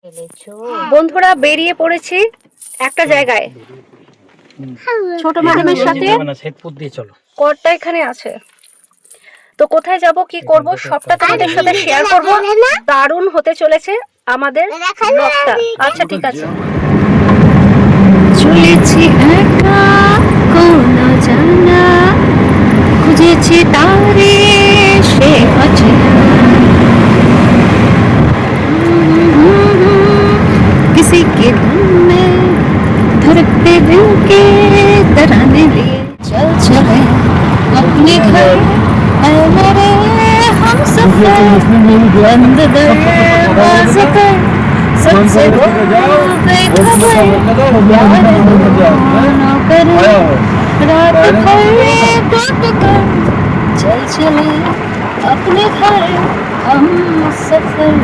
বন্ধুরা বেরিয়ে পড়েছি একটা জায়গায় ছোট ম্যাডামের সাথে। কোডটা এখানে আছে, তো কোথায় যাব কি করব সবটা তোমাদের সাথে শেয়ার করব। দারুণ হতে চলেছে আমাদের ব্লগটা। আচ্ছা ঠিক আছে। চলেছি একা কোন জানা, খুঁজেছি তারে সে অচেনা। किसी के धुन में धड़कते दिल के तराने लिए चल चले अपने घर ऐ मेरे हम सफर। बंद दरवाजे पर सबसे हो गई खबर, प्यार ना करे रात भर बात कर। चल चले अपने घर हम सफर।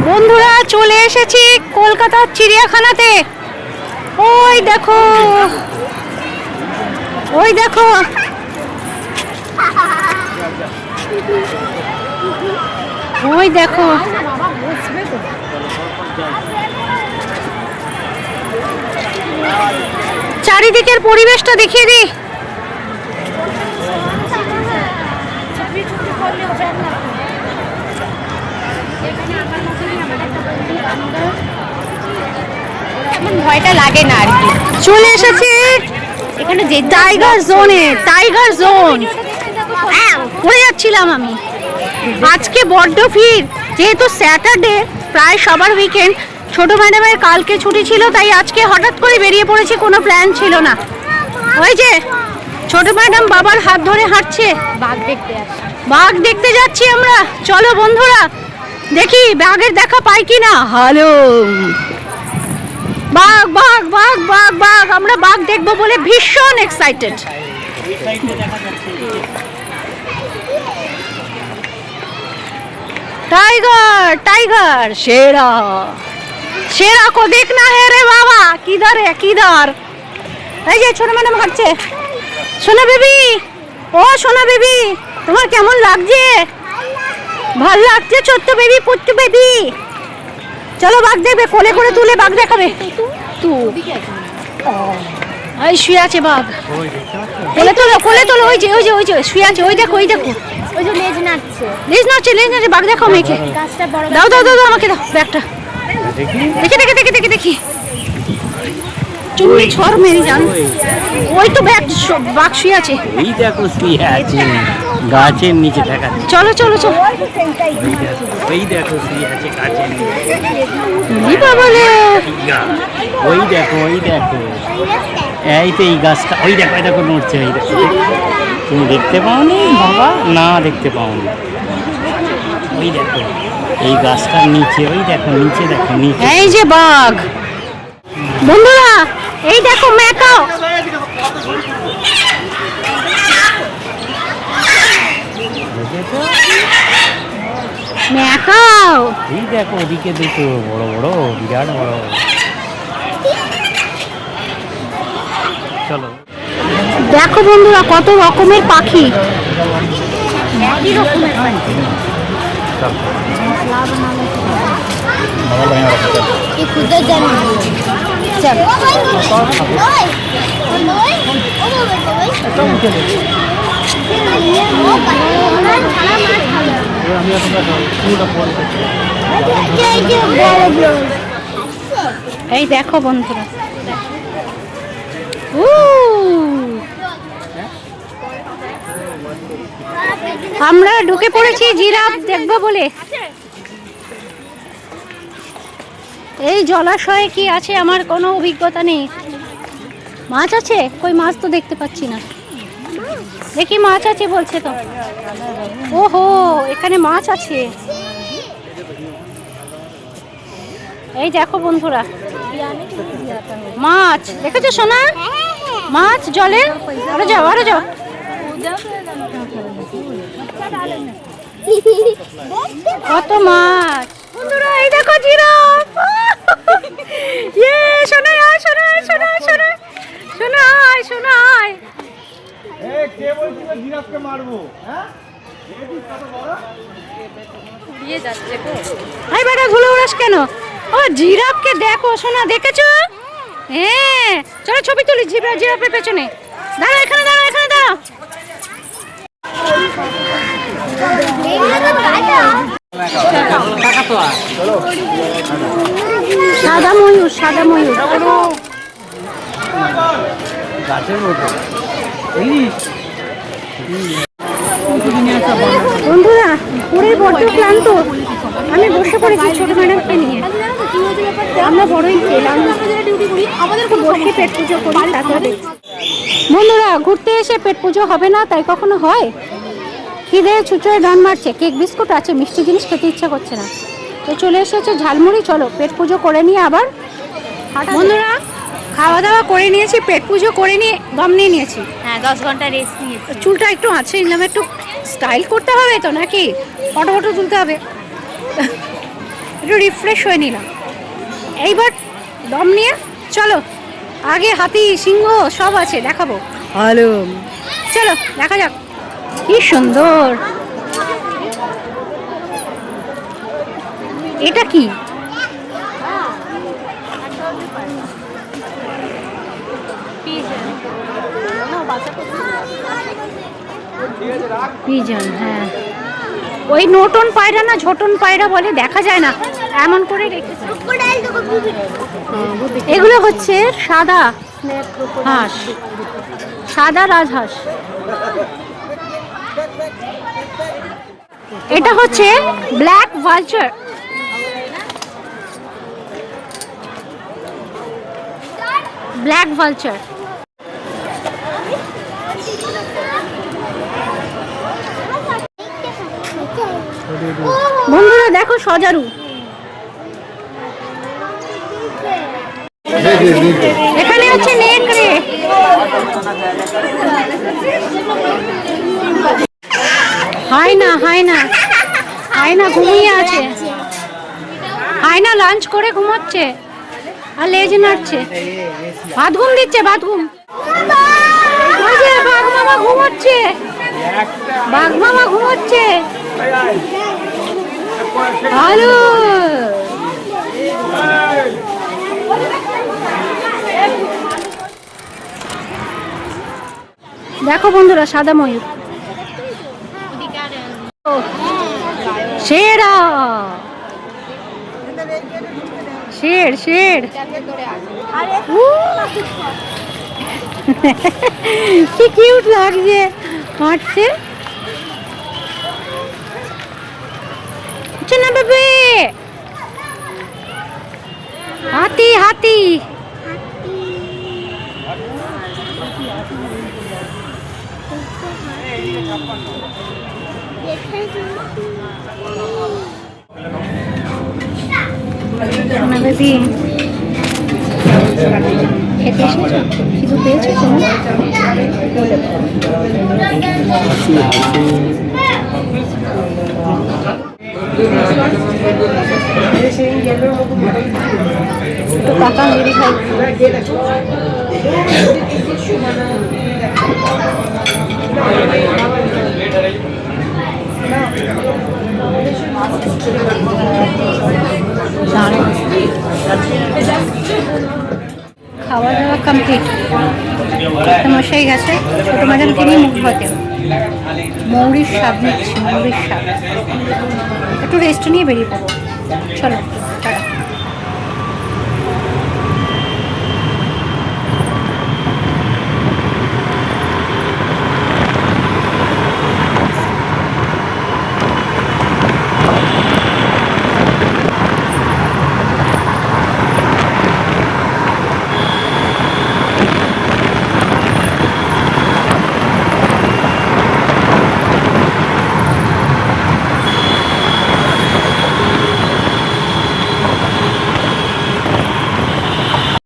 বন্ধুরা চলে এসেছি কলকাতার চিড়িয়াখানাতে। ওই দেখো, ওই দেখো, ওই দেখো, চারিদিকের পরিবেশটা দেখিয়ে দিই। ভয়টা লাগে না আর কি। চলে এসেছি এখানে যে টাইগার জোনে, টাইগার জোন। পড়ে যাচ্ছিলাম আমি। আজকে বড্ড ভিড়, যেহেতু স্যাটারডে, প্রায় সবার উইকেন্ড। ছোট ম্যাডামের কালকে ছুটি ছিল, তাই আজকে হঠাৎ করে বেরিয়ে পড়েছি, কোনো প্ল্যান ছিল না। ওই যে ছোট ম্যাডাম বাবার হাত ধরে হাঁটছে, বাঘ দেখতে, বাঘ দেখতে যাচ্ছি আমরা। চলো বন্ধুরা দেখি বাঘের দেখা পাই কিনা। হ্যালো, বাঘ বাঘ বাঘ বাঘ বাঘ, আমরা বাঘ দেখবো বলে ভীষণ এক্সাইটেড। टाइगर टाइगर शेरा, शेरा को देखना है रे बाबा। किधर है किधर? এই যে ছোট ম্যাডাম হাঁটছে। সোনা বেবি, ও সোনা বেবি, তোমার কেমন লাগছে? ভালো লাগছে ছোট্ট বেবি, পুট্টু বেবি। চলো বাঘ দেখবে, কোলে করে তুলে বাঘ দেখাবে। এই শুয়ে আছে বাঘ, কোলে তোলো কোলে তোলো। ওই যে ওই যে ওই যে শুয়ে আছে, ওই দেখো ওই দেখো, ওই যে লেজ নাচছে, লেজ নাচছে লেজ নাচছে। বাঘ দেখো মেয়েকে, গাছটা বড়। দাও দাও দাও দাও আমাকে দাও ব্যাগটা। দেখি দেখি দেখি দেখি দেখি, চুমনি ছড় মেরি জান। ওই তো ব্যাগ, বাঘ শুয়ে আছে। এই দেখো শুয়ে আছে গাছের নিচে দেখাচ্ছে। চলো চলো চলো, ওই দেখো শুয়ে আছে গাছের নিচে। বাবালে, ওই দেখো ওই দেখো, এই তো এই গাছটা, ওই দেখো এই দেখো নড়ছে। এই দেখো, তুমি দেখতে পাওনি বাবা? না দেখতে পাওনি। ওই দেখো এই গাছটার নিচে, ওই দেখো নিচে, দেখো নিচে। এই যে বাঘ। বন্ধুরা এই দেখো ম্যাকাও। ম্যাকাও, এই দেখো ওদিকে দুটো বড় বড়, বিরাট বড়। চলো দেখো বন্ধুরা কত রকমের পাখি, একই রকমের পাখি। ये खुद जाने चल এই দেখো বন্ধুরা, আমরা ঢুকে পড়েছি জিরাফ দেখবো বলে। এই জলাশয়ে কি আছে আমার কোনো অভিজ্ঞতা নেই। মাছ আছে? কই মাছ তো দেখতে পাচ্ছি না। দেখি মাছ আছে বলছে তো। ওহো, এখানে মাছ আছে। এই দেখো বন্ধুরা মাছ দেখেছো সোনা? মাছ জলে, আরো যাও আরো যাও। কত মাছ বন্ধুরা, এই দেখো জিরাফ। ইয়ে সোনা আয়, সোনা আয়, সোনা আয়, সোনা সোনা আয়, সোনা আয়। এই কে বলছিল জিরাফকে মারবো? হ্যাঁ এই বেটা ধুলো উড়াস কেন? ও জিরাফকে দেখো সোনা, দেখেছো? হ্যাঁ চলো ছবি তুলি জিরাফের পেছনে। দাঁড়া এখানে, দাঁড়া এখানে, দাঁড়া। সাদা ময়ূর, সাদা ময়ূর। গাছের মতো বন্ধুরা ঘুরে বড্ড ক্লান্ত, আমি বসে পড়েছি ছোট ম্যাডামকে নিয়ে। আমরা বড়ই খেলাম, আমাদের বসে পেট পুজো করি তারপরে। বন্ধুরা ঘুরতে এসে পেট পুজো হবে না তাই কখনো হয়? খিদে ছুঁচোয় ডান মারছে, কেক বিস্কুট আছে, মিষ্টি জিনিস খেতে ইচ্ছা করছে না, তো চলে এসেছে ঝালমুড়ি। চলো পেট পুজো করে নিয়ে আবার। বন্ধুরা খাওয়া দাওয়া করে নিয়েছি, পেট পুজো করে নিয়ে দম নিয়ে নিয়েছি। হ্যাঁ 10 ঘন্টা রেস্ট নিয়েছি। চুলটা একটু আছে নিলাম, একটু স্টাইল করতে হবে তো নাকি, ফটো ফটো তুলতে হবে, একটু রিফ্রেশ হয়ে নিলাম। এইবার দম নিয়ে চলো, আগে হাতি সিংহ সব আছে দেখাবো। হ্যালো চলো দেখা যাক। কি সুন্দর, এটা কি? পিজন, হ্যাঁ ওই নোটন পায়রা না ঝোটন পায়রা বলে, দেখা যায় না এমন করে রেখেছে। এগুলো হচ্ছে সাদা হাঁস, সাদা রাজহাঁস। এটা হচ্ছে ব্ল্যাক ভালচার। Black vulture. বন্ধুরা দেখো সজারু, এখানে হচ্ছে নেকড়ে। হায়না, হায়না, হায়না ঘুমিয়ে আছে। হায়না লাঞ্চ করে ঘুমোচ্ছে আর লেজ নাড়ছে, ভাত ঘুম দিচ্ছে, ভাত ঘুম। ওই যে বাঘ মামা ঘুমোচ্ছে, বাঘ মামা ঘুমোচ্ছে। হ্যালো দেখো বন্ধুরা সাদা ময়ূর, শেরা, শের শের। কি কিউট লাগছে, হাঁটছে না বেবে। হাতি, হাতি। সোনা বেবি খেতে এসেছো? কিছু পেয়েছো তুমি? তো কাকা মেরি খাই। খাওয়া দাওয়া কমপ্লিট, মশাই গেছে ছোটো ম্যাডামকে নিয়ে মুখ ধোয়াতে। মৌরির স্বাদ নিচ্ছি, মৌরির স্বাদ। একটু রেস্ট নিয়ে বেরিয়ে পড়বো, চলো।